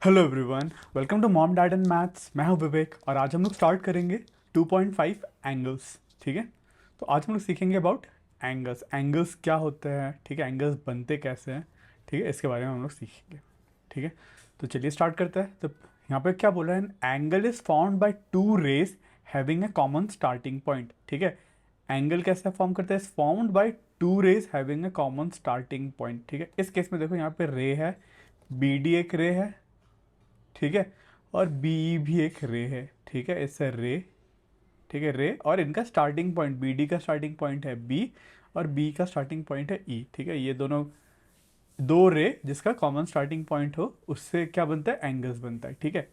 Hello everyone, welcome to mom dad and maths. मैं हूं विवेक और आज हम लोग स्टार्ट करेंगे 2.5 एंगल्स। ठीक है, तो आज हम लोग सीखेंगे अबाउट एंगल्स। एंगल्स क्या होते हैं, ठीक है, एंगल्स बनते कैसे हैं, ठीक है, इसके बारे में हम लोग सीखेंगे। ठीक है, तो चलिए स्टार्ट करते हैं। तो यहाँ पे क्या बोल रहा है, angle is formed by two rays having a common starting point. ठीक है, एंगल कैसे फॉर्म करते हैं, formed by two rays having a common starting point. ठीक है, इस केस में देखो यहाँ पे रे है, बी डी एक रे है, ठीक है, और बी भी एक रे है। ठीक है, इससे रे, ठीक है, रे, और इनका स्टार्टिंग पॉइंट, बी डी का स्टार्टिंग पॉइंट है बी और बी का स्टार्टिंग पॉइंट है ई। ठीक है, ये दोनों दो रे जिसका कॉमन स्टार्टिंग पॉइंट हो उससे क्या बनता है, एंगल्स बनता है। ठीक है,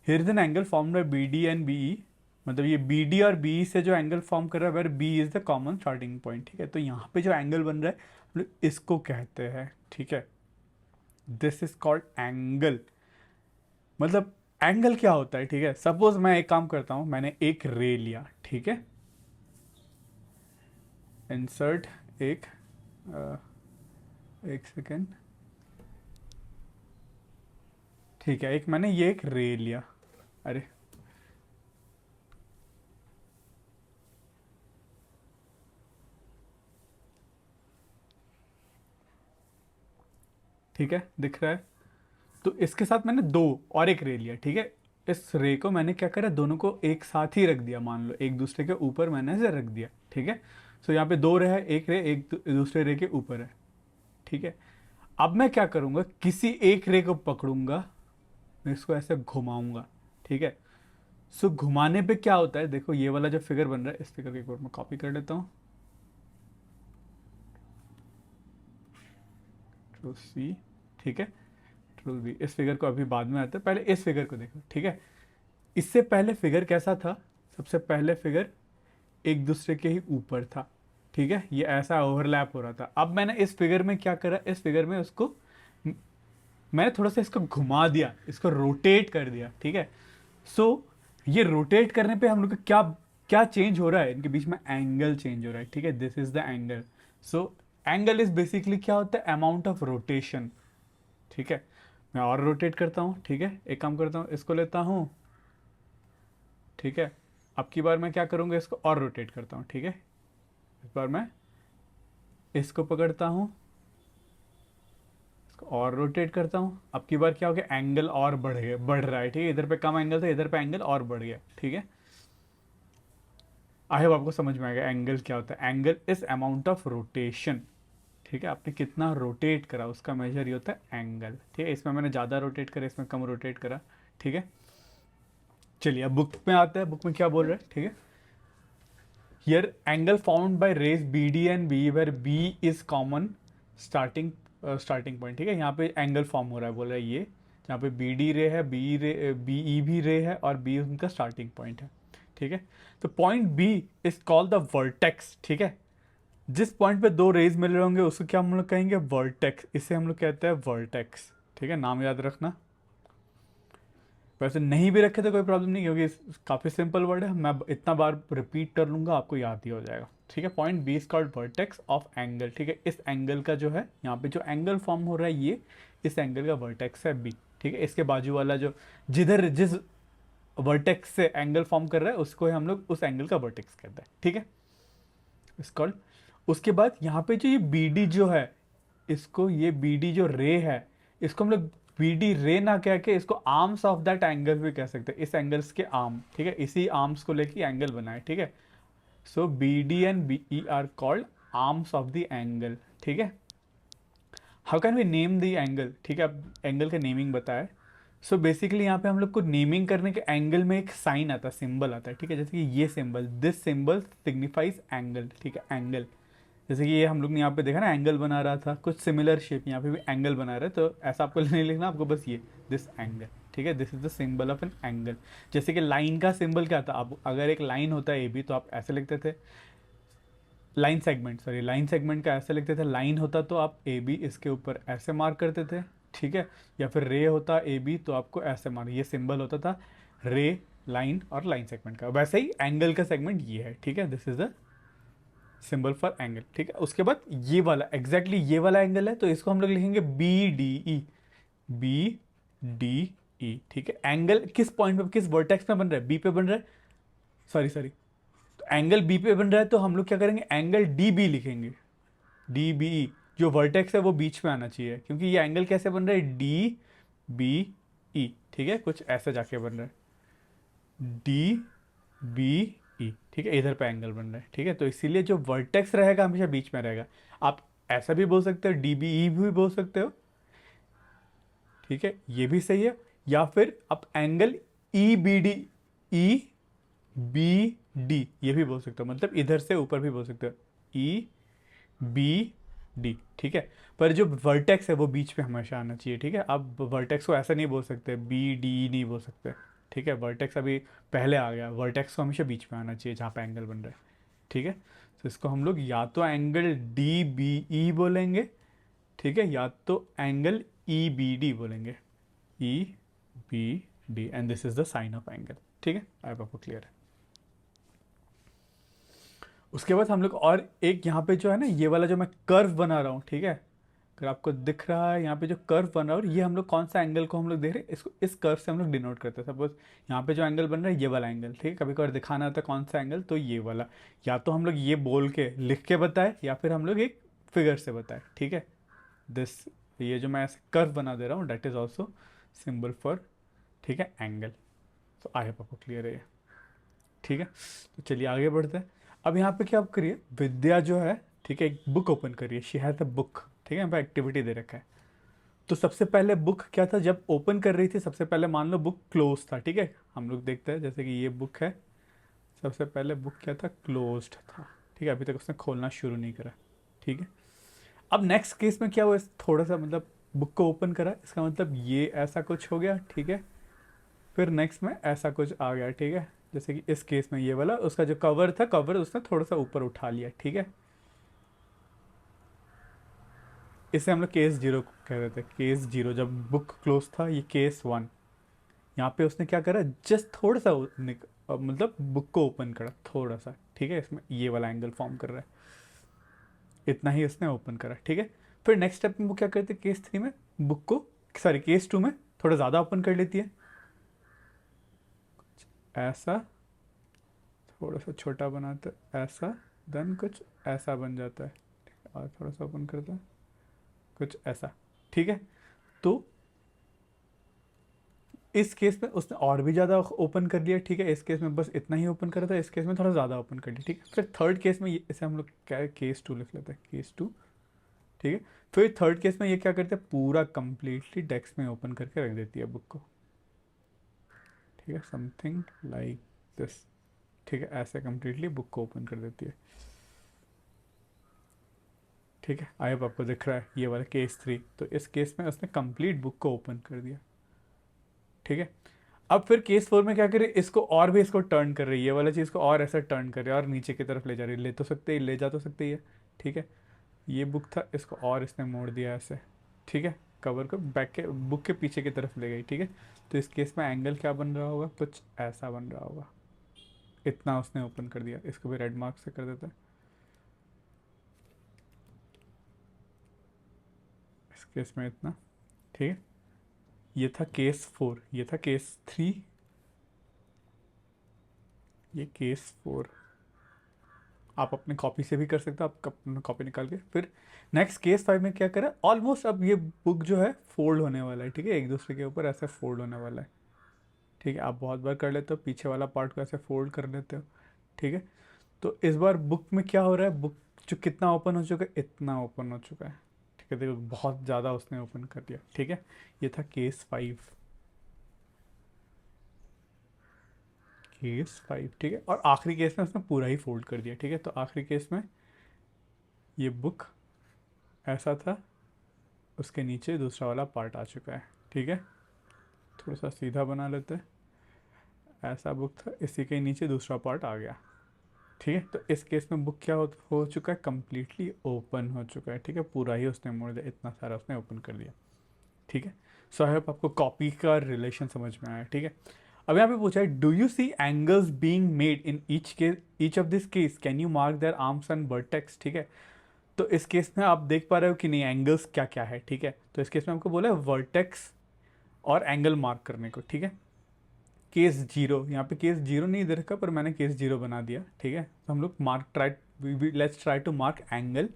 here is an angle form by B D and B E, मतलब ये बी डी और बी से जो एंगल फॉर्म कर रहा है where B is the common starting point. ठीक है, तो यहाँ पे जो एंगल बन रहा है हम लोग इसको कहते हैं, ठीक है, दिस इज कॉल्ड एंगल। मतलब एंगल क्या होता है, ठीक है, सपोज मैं एक काम करता हूं, मैंने एक रे लिया, ठीक है, इंसर्ट एक, एक सेकेंड, ठीक है, एक मैंने ये एक रे लिया, अरे ठीक है, दिख रहा है। तो इसके साथ मैंने दो और एक रे लिया, ठीक है, इस रे को मैंने क्या करा, दोनों को एक साथ ही रख दिया, मान लो एक दूसरे के ऊपर मैंने इसे रख दिया। ठीक है, सो यहाँ पे दो रे है, एक रे एक दूसरे रे के ऊपर है। ठीक है, अब मैं क्या करूंगा, किसी एक रे को पकड़ूंगा, मैं इसको ऐसे घुमाऊंगा। ठीक है, सो घुमाने पे क्या होता है, देखो ये वाला जो फिगर बन रहा है, इस फिगर को एक बार मैं कॉपी कर लेता हूँ, ट्रू सी, ठीक है, ट्रू बी। इस फिगर को अभी बाद में आते हैं, पहले इस फिगर को देखो। ठीक है, इससे पहले फिगर कैसा था, सबसे पहले फिगर एक दूसरे के ही ऊपर था। ठीक है, ये ऐसा ओवरलैप हो रहा था। अब मैंने इस फिगर में क्या करा, इस फिगर में उसको मैंने थोड़ा सा इसको घुमा दिया, इसको रोटेट कर दिया। ठीक है, सो ये रोटेट करने पे हम लोग का क्या क्या चेंज हो रहा है, इनके बीच में एंगल चेंज हो रहा है। ठीक है, this is the angle. So angle is basically क्या होता है, अमाउंट ऑफ रोटेशन। ठीक है, मैं और रोटेट करता हूँ। ठीक है, एक काम करता हूँ, इसको लेता हूँ, ठीक है, अब की बार मैं क्या करूँगा, इसको और रोटेट करता हूँ। ठीक है, इस बार मैं इसको पकड़ता हूँ, इसको और रोटेट करता हूँ। अब की बार क्या हो गया, एंगल और बढ़ गया, बढ़ रहा है। ठीक है, इधर पे कम एंगल था, इधर पे एंगल और बढ़ गया। ठीक है, आई होप आपको समझ में आएगा एंगल क्या होता है। Angle is amount of rotation. ठीक है, आपने कितना रोटेट करा उसका मेजर ये होता है एंगल। ठीक है, इसमें मैंने ज़्यादा रोटेट करा, इसमें कम रोटेट करा। ठीक है, चलिए अब बुक में आते हैं, बुक में क्या बोल रहे हैं। ठीक है, here angle found by rays B D and B where B is common starting starting point. ठीक है, यहाँ पे एंगल फॉर्म हो रहा है, बोल रहा है ये, जहाँ पे बी डी रे है, बी रे बी ई भी रे है और बी उनका स्टार्टिंग पॉइंट है। ठीक है, तो point B is called the vertex. ठीक है, जिस पॉइंट पे दो रेज मिल रहे होंगे उसको क्या हम लोग कहेंगे, वर्टेक्स। इसे हम लोग कहते हैं वर्टेक्स। ठीक है, नाम याद रखना। वैसे नहीं भी रखे तो कोई प्रॉब्लम नहीं, क्योंकि काफ़ी सिंपल वर्ड है, मैं इतना बार रिपीट कर लूँगा आपको याद ही हो जाएगा। ठीक है, point B is called vertex of angle. ठीक है, इस एंगल का जो है यहाँ पे जो एंगल फॉर्म हो रहा है ये इस एंगल का वर्टेक्स है बी। ठीक है, इसके बाजू वाला जो जिधर जिस वर्टेक्स से एंगल फॉर्म कर रहा है उसको हम लोग उस एंगल का वर्टेक्स कहते हैं। ठीक है, इस कॉल्ड। उसके बाद यहाँ पे जो ये बी डी जो है, इसको ये बी डी जो रे है, इसको हम लोग बी डी रे ना कह के इसको आर्म्स ऑफ दैट एंगल भी कह सकते हैं, इस एंगल्स के आर्म। ठीक है, इसी आर्म्स को लेके एंगल बना है। ठीक है, so B D and B E are called arms of the angle. ठीक है, how can we name the angle. ठीक है, अब एंगल का नेमिंग बताया। सो बेसिकली यहाँ पे हम लोग को नेमिंग करने के एंगल में एक साइन आता है, सिंबल आता है। ठीक है, जैसे कि ये symbol, this symbol signifies angle. ठीक है, एंगल, जैसे कि ये हम लोग ने यहाँ पे देखा ना एंगल बना रहा था, कुछ सिमिलर शेप यहाँ पे भी एंगल बना रहा है। तो ऐसा आपको नहीं लिखना, आपको बस ये दिस एंगल। ठीक है, this is the symbol of an angle. जैसे कि लाइन का सिंबल क्या था, अब अगर एक लाइन होता है ए बी तो आप ऐसे लिखते थे, line segment, sorry, line segment का ऐसे लिखते थे, लाइन होता तो आप ए बी इसके ऊपर ऐसे मार्क करते थे। ठीक है, या फिर रे होता ए बी तो आपको ऐसे मार्क, ये सिंबल होता था रे, लाइन और लाइन सेगमेंट का। वैसे ही एंगल का सेगमेंट ये है। ठीक है, this is the symbol for angle. ठीक है, उसके बाद ये वाला एग्जैक्टली ये वाला एंगल है, तो इसको हम लोग लिखेंगे B D E, B D E, ठीक है। एंगल किस पॉइंट पे, किस वर्टेक्स पे बन रहा है, बी पे बन रहा है, सॉरी सॉरी, तो एंगल बी पे बन रहा है तो हम लोग क्या करेंगे, एंगल डी बी लिखेंगे, डी बी ई। जो वर्टेक्स है वो बीच में आना चाहिए, क्योंकि ये एंगल कैसे बन रहा है, डी बी ई, ठीक है, कुछ ऐसे जाके बन रहा है, डी बी ई, ठीक है, इधर पे एंगल बन रहा है, ठीक है। तो इसीलिए जो वर्टेक्स रहेगा हमेशा बीच में रहेगा। आप ऐसा भी बोल सकते हो, डी बी ई भी बोल सकते हो, ठीक है, ये भी सही है। या फिर आप angle E B D, E B D ये भी बोल सकते हो, मतलब इधर से ऊपर भी बोल सकते हो, ई बी डी, ठीक है। पर जो वर्टेक्स है वो बीच में हमेशा आना चाहिए, ठीक है। आप वर्टेक्स को ऐसा नहीं बोल सकते, बी डी नहीं बोल सकते, ठीक है। वर्टेक्स अभी पहले आ गया, वर्टेक्स को हमेशा बीच में आना चाहिए जहाँ पे एंगल बन रहा है, ठीक है। तो इसको हम लोग या तो एंगल डी बी ई बोलेंगे, ठीक है, या तो एंगल ई बी डी बोलेंगे, E B D, and this is the sign of angle, ठीक है। आई आपको क्लियर है। उसके बाद हम लोग और एक यहाँ पे जो है ना, ये वाला जो मैं कर्व बना रहा हूँ, ठीक है, अगर आपको दिख रहा है यहाँ पे जो कर्व बन रहा है, और ये हम लोग कौन सा एंगल को हम लोग देख रहे हैं, इसको इस कर्व से हम लोग डिनोट करते हैं। सपोज यहाँ पे जो एंगल बन रहा है ये वाला एंगल, ठीक है, कभी कभार दिखाना होता है कौन सा एंगल, तो ये वाला, या तो हम लोग ये बोल के लिख के बताए, या फिर हम लोग एक फिगर से बताए, ठीक है। दिस, ये जो मैं ऐसे कर्व बना दे रहा हूँ, that is also symbol for, ठीक है, एंगल। तो आई होप आपको क्लियर है ये, ठीक है। तो चलिए आगे बढ़ते हैं। अब यहाँ पे क्या आप करिए, विद्या जो है, ठीक है, एक बुक ओपन करिए, शी हैज़ अ बुक, ठीक है, यहाँ पे एक्टिविटी दे रखा है। तो सबसे पहले बुक क्या था, जब ओपन कर रही थी सबसे पहले मान लो बुक क्लोज था, ठीक है। हम लोग देखते हैं, जैसे कि ये बुक है, सबसे पहले बुक क्या था, क्लोज्ड था, ठीक है, अभी तक उसने खोलना शुरू नहीं करा, ठीक है। अब नेक्स्ट केस में क्या हुआ, थोड़ा सा मतलब बुक को ओपन करा, इसका मतलब ये ऐसा कुछ हो गया, ठीक है। फिर नेक्स्ट में ऐसा कुछ आ गया, ठीक है, जैसे कि इस केस में ये वाला, उसका जो कवर था, कवर उसने थोड़ा सा ऊपर उठा लिया, ठीक है। इसे हम लोग केस जीरो कह रहे थे, केस जीरो, जब बुक क्लोज था, ये केस वन। यहाँ पे उसने क्या करा, जस्ट थोड़ा सा मतलब बुक को ओपन करा थोड़ा सा, ठीक है, इसमें ये वाला एंगल फॉर्म कर रहा है, इतना ही उसने ओपन करा, ठीक है। फिर नेक्स्ट स्टेप में वो क्या करते हैं, केस थ्री में बुक को, सॉरी केस टू में थोड़ा ज़्यादा ओपन कर लेती है, ऐसा, थोड़ा सा छोटा बनाता है ऐसा, देन कुछ ऐसा बन जाता है, और थोड़ा सा ओपन करता है कुछ ऐसा, ठीक है। तो इस केस में उसने और भी ज़्यादा ओपन कर लिया, ठीक है, इस केस में बस इतना ही ओपन करा था, इस केस में थोड़ा ज़्यादा ओपन कर लिया, ठीक है। फिर थर्ड केस में इसे हम लोग क्या है, केस टू लिख लेते हैं, केस टू, ठीक है। फिर थर्ड केस में ये क्या करते हैं, पूरा कंप्लीटली डेस्क में ओपन करके रख देती है बुक को, ठीक है, समथिंग लाइक दिस, ठीक है, ऐसे कंप्लीटली बुक को ओपन कर देती है, ठीक है। आई होप आपको दिख रहा है ये वाला केस थ्री। तो इस केस में उसने कंप्लीट बुक को ओपन कर दिया, ठीक है। अब फिर केस फोर में क्या करे, इसको और भी इसको टर्न कर रही है, ये वाला चीज़ को और ऐसा टर्न कर रही है और नीचे की तरफ ले जा रही है, ले तो सकते ही, ले जा तो सकते ही है, ठीक है। ये बुक था, इसको और इसने मोड़ दिया ऐसे, ठीक है, कवर को बैक के बुक के पीछे की तरफ ले गई, ठीक है। तो इस केस में एंगल क्या बन रहा होगा, कुछ ऐसा बन रहा होगा, इतना उसने ओपन कर दिया, इसको भी रेड मार्क से कर देता है, इस केस में इतना, ठीक है। ये था केस फोर, ये था केस थ्री, ये केस फोर। आप अपने कॉपी से भी कर सकते हो, आप अपना कॉपी निकाल के। फिर नेक्स्ट केस फाइव में क्या करें, ऑलमोस्ट अब ये बुक जो है फोल्ड होने वाला है, ठीक है, एक दूसरे के ऊपर ऐसे फोल्ड होने वाला है, ठीक है। आप बहुत बार कर लेते हो, पीछे वाला पार्ट को ऐसे फोल्ड कर लेते हो, ठीक है। तो इस बार बुक में क्या हो रहा है, बुक जो कितना ओपन हो चुका है, इतना ओपन हो चुका है, ठीक है, देखो बहुत ज़्यादा उसने ओपन कर दिया, ठीक है। ये था केस फाइव, केस फाइव, ठीक है। और आखिरी केस में उसने पूरा ही फोल्ड कर दिया, ठीक है। तो आखिरी केस में ये बुक ऐसा था, उसके नीचे दूसरा वाला पार्ट आ चुका है, ठीक है। थोड़ा सा सीधा बना लेते हैं, ऐसा बुक था, इसी के नीचे दूसरा पार्ट आ गया, ठीक है। तो इस केस में बुक क्या हो चुका है, कम्प्लीटली ओपन हो चुका है, ठीक है, पूरा ही उसने मोड़ दिया, इतना सारा उसने ओपन कर दिया, ठीक है। सो आई होप आपको कॉपी का रिलेशन समझ में आया, ठीक है। अब यहाँ पे पूछा है, do you see angles being made in each of this case, can you mark their arms and vertex, ठीक है। तो इस केस में आप देख पा रहे हो कि नहीं एंगल्स क्या क्या है, ठीक है। तो इस केस में हमको बोला है वर्टेक्स और एंगल मार्क करने को, ठीक है। केस जीरो, यहाँ पे केस जीरो नहीं दे रखा पर मैंने केस जीरो बना दिया, ठीक है। तो हम लोग mark try let's try to mark angle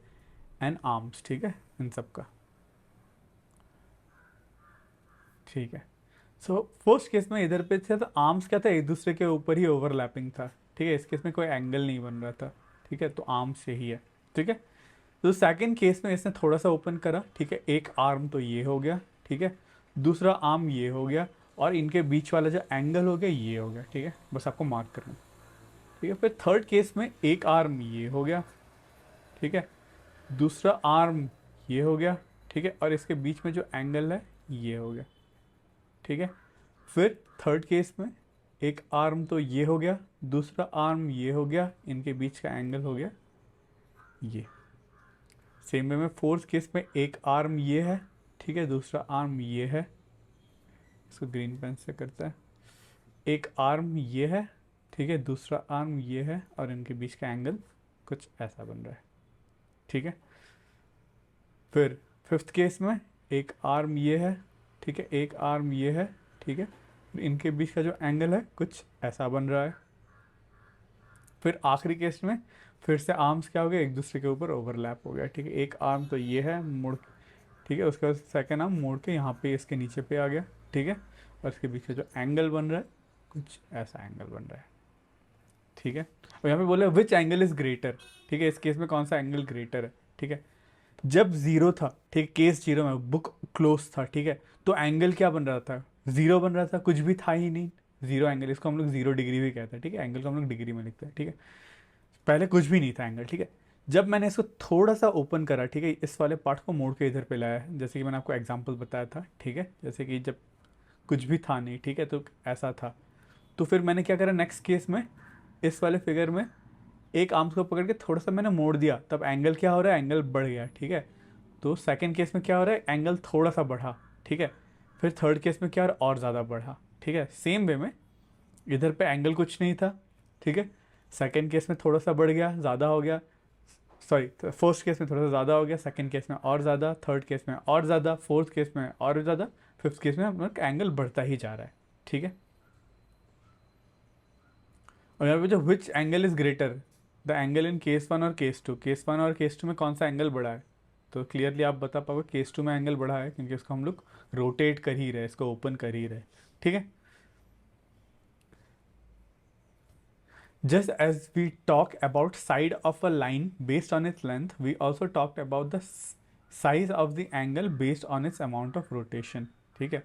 and arms, ठीक है, इन सब का, ठीक है। सो फर्स्ट केस में इधर पे थे तो आर्म्स क्या था, एक दूसरे के ऊपर ही ओवरलैपिंग था, ठीक है। इस केस में कोई एंगल नहीं बन रहा था, ठीक है, तो आर्म्स से ही है, ठीक है। तो सेकंड केस में इसने थोड़ा सा ओपन करा, ठीक है, एक आर्म तो ये हो गया, ठीक है, दूसरा आर्म ये हो गया, और इनके बीच वाला जो एंगल हो गया ये हो गया, ठीक है, बस आपको मार्क करना है, ठीक है। फिर थर्ड केस में एक आर्म ये हो गया, ठीक है, दूसरा आर्म ये हो गया, ठीक है, और इसके बीच में जो एंगल है ये हो गया, ठीक है। फिर थर्ड केस में एक आर्म तो ये हो गया, दूसरा आर्म ये हो गया, इनके बीच का एंगल हो गया ये। सेम वे में फोर्थ केस में एक आर्म ये है, ठीक है, दूसरा आर्म ये है, इसको ग्रीन पेन से करता है, एक आर्म ये है, ठीक है, दूसरा आर्म ये है, और इनके बीच का एंगल कुछ ऐसा बन रहा है, ठीक है। फिर फिफ्थ केस में एक आर्म ये है, ठीक है, एक आर्म ये है, ठीक है, फिर इनके बीच का जो एंगल है कुछ ऐसा बन रहा है। फिर आखिरी केस में फिर से आर्म्स क्या हो गया, एक दूसरे के ऊपर ओवरलैप हो गया, ठीक है, एक आर्म तो ये है मुड़, ठीक है, उसके बाद सेकेंड आर्म मोड़ के यहाँ पे इसके नीचे पे आ गया, ठीक है, और इसके बीच का जो एंगल बन रहा है कुछ ऐसा एंगल बन रहा है, ठीक है। और यहाँ पे बोला विच एंगल इज ग्रेटर, ठीक है, इस केस में कौन सा एंगल ग्रेटर है, ठीक है। जब जीरो था, ठीक, केस जीरो में बुक क्लोज था, ठीक है, तो एंगल क्या बन रहा था, जीरो बन रहा था, कुछ भी था ही नहीं, जीरो एंगल, इसको हम लोग जीरो डिग्री भी कहते हैं, ठीक है, एंगल को हम लोग डिग्री में लिखते हैं, ठीक है। पहले कुछ भी नहीं था एंगल, ठीक है। जब मैंने इसको थोड़ा सा ओपन करा, ठीक है, इस वाले पार्ट को मोड़ के इधर पे लाया है, जैसे कि मैंने आपको एग्जांपल बताया था, ठीक है, जैसे कि जब कुछ भी था नहीं, ठीक है, तो ऐसा था। तो फिर मैंने क्या करा नेक्स्ट केस में, इस वाले फिगर में एक आर्म्स को पकड़ के थोड़ा सा मैंने मोड़ दिया, तब एंगल क्या हो रहा है, एंगल बढ़ गया, ठीक है। तो सेकंड केस में क्या हो रहा है, एंगल थोड़ा सा बढ़ा, ठीक है। फिर थर्ड केस में क्या हो रहा है, और ज़्यादा बढ़ा, ठीक है। सेम वे में इधर पे एंगल कुछ नहीं था, ठीक है, सेकंड केस में थोड़ा सा बढ़ गया, ज़्यादा हो गया, सॉरी, फर्स्ट केस में थोड़ा सा ज़्यादा हो गया, सेकंड केस में और ज़्यादा, थर्ड केस में और ज़्यादा, फोर्थ केस में और ज़्यादा, फिफ्थ केस में अपना एंगल बढ़ता ही जा रहा है, ठीक है। और यहाँ पे जो which angle is greater, the angle in case one और केस टू, केस वन और केस टू में कौन सा एंगल बढ़ा है, तो क्लियरली आप बता पाओगे केस टू में एंगल बढ़ा है, क्योंकि उसको हम लोग रोटेट कर ही रहे, इसको ओपन कर ही रहे, ठीक है। Just as we talk about side of a line based on its length, we also talked about the size of the angle based on its amount of rotation. ठीक है.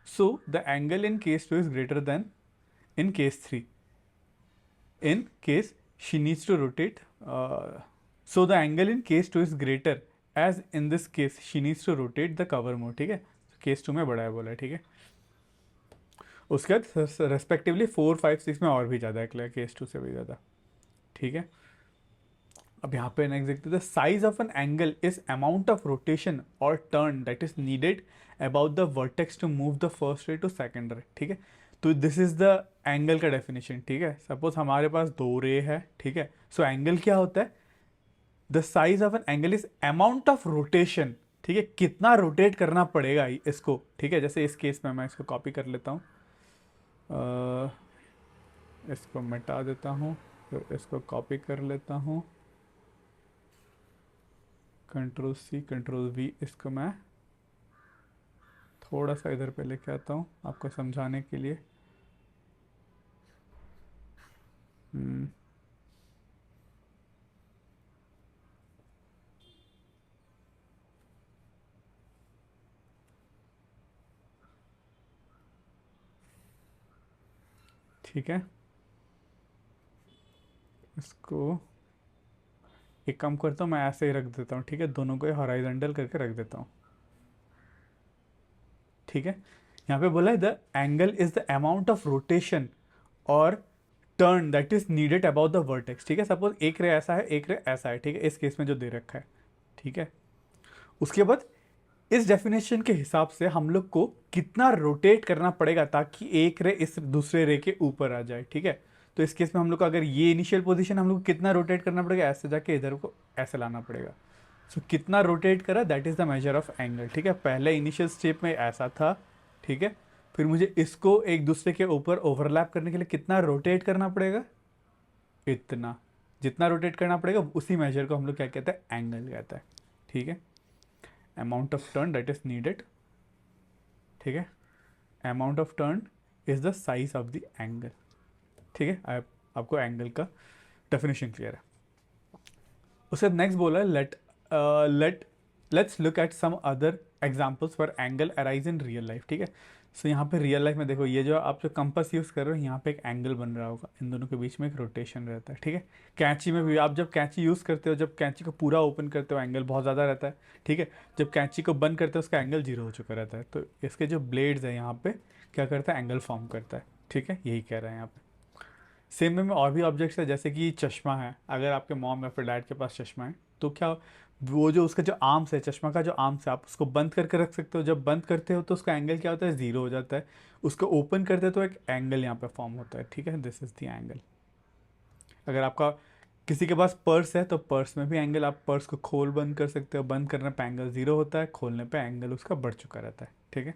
So the angle in case 2 is greater than in case 3. In case she needs to rotate. So the angle in case 2 is greater as in this case she needs to rotate the cover more. ठीक है. Case 2 में बड़ा है बोला है, ठीक है. उसके बाद रेस्पेक्टिवली 4, 5, 6 में और भी ज़्यादा है, केस 2 से भी ज़्यादा, ठीक है. अब यहाँ पे नेक्स्ट देखते हैं, the size of an angle is amount of rotation or turn that is needed about the vertex to move the first ray to second ray, ठीक है. तो दिस इज द एंगल का डेफिनेशन, ठीक है. Suppose हमारे पास दो रे है, ठीक है. सो एंगल क्या होता है, the size of an angle is amount of rotation, ठीक है, कितना रोटेट करना पड़ेगा इसको, ठीक है. जैसे इस केस में मैं इसको कॉपी कर लेता हूँ, इसको मिटा देता हूँ, फिर इसको कॉपी कर लेता हूँ, कंट्रोल सी कंट्रोल वी, इसको मैं थोड़ा सा इधर पे लेके आता हूँ आपको समझाने के लिए. ठीक है, इसको एक काम करता हूँ, मैं ऐसे ही रख देता हूँ, ठीक है, दोनों को हॉरिजॉन्टल करके रख देता हूँ, ठीक है. यहाँ पे बोला है the angle is the amount of rotation or turn that is needed about the vertex, ठीक है. सपोज एक रे ऐसा है, एक रे ऐसा है, ठीक है, इस केस में जो दे रखा है, ठीक है. उसके बाद इस डेफिनेशन के हिसाब से हम लोग को कितना रोटेट करना पड़ेगा ताकि एक रे इस दूसरे रे के ऊपर आ जाए, ठीक है. तो इस केस में हम लोग को अगर ये इनिशियल पोजीशन हम लोग को कितना रोटेट करना पड़ेगा, ऐसे जाके इधर को ऐसे लाना पड़ेगा. सो कितना रोटेट करा, that is the measure of angle, ठीक है. पहले इनिशियल स्टेप में ऐसा था, ठीक है, फिर मुझे इसको एक दूसरे के ऊपर ओवरलैप करने के लिए कितना रोटेट करना पड़ेगा, इतना। जितना रोटेट करना पड़ेगा उसी मेजर को हम लोग क्या कहते हैं, एंगल कहता है। ठीक है, amount of turn that is needed. ठीक है, amount of turn is the size of the angle. ठीक है, आपको एंगल का डेफिनेशन क्लियर है। उसके नेक्स्ट बोला है let's look at some other examples for angle arise in real life. ठीक है, सो यहाँ पे रियल लाइफ में देखो, ये जो आप जो कंपास यूज़ कर रहे हो, यहाँ पे एक एंगल बन रहा होगा, इन दोनों के बीच में एक रोटेशन रहता है। ठीक है, कैंची में भी आप जब कैंची यूज़ करते हो, जब कैंची को पूरा ओपन करते हो एंगल बहुत ज़्यादा रहता है। ठीक है, जब कैंची को बंद करते हो उसका एंगल जीरो हो चुका रहता है। तो इसके जो ब्लेड्स है यहाँ पे क्या करता है, एंगल फॉर्म करता है। ठीक है, यही कह रहे हैं यहाँ पे। सेम वे में और भी ऑब्जेक्ट्स है, जैसे कि चश्मा है। अगर आपके मॉम या फिर डैड के पास चश्मा है तो क्या, वो जो उसका जो आर्म्स है, चश्मा का जो आर्म्स है, आप उसको बंद करके रख सकते हो। जब बंद करते हो तो उसका एंगल क्या होता है, ज़ीरो हो जाता है। उसको ओपन करते हो तो एक एंगल यहाँ पे फॉर्म होता है। ठीक है, दिस इज़ द एंगल। अगर आपका किसी के पास पर्स है तो पर्स में भी एंगल, आप पर्स को खोल बंद कर सकते हो। बंद करने पे एंगल ज़ीरो होता है, खोलने पे एंगल उसका बढ़ चुका रहता है। ठीक है,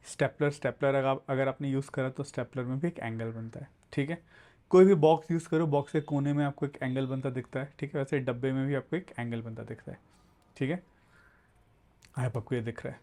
स्टेपलर अगर आपने यूज़ करा तो स्टेपलर में भी एक एंगल बनता है। ठीक है, कोई भी बॉक्स यूज़ करो, बॉक्स के कोने में आपको एक एंगल बनता दिखता है। ठीक है, वैसे डब्बे में भी आपको एक एंगल बनता दिखता है। ठीक है, आई होप आपको ये दिख रहा है।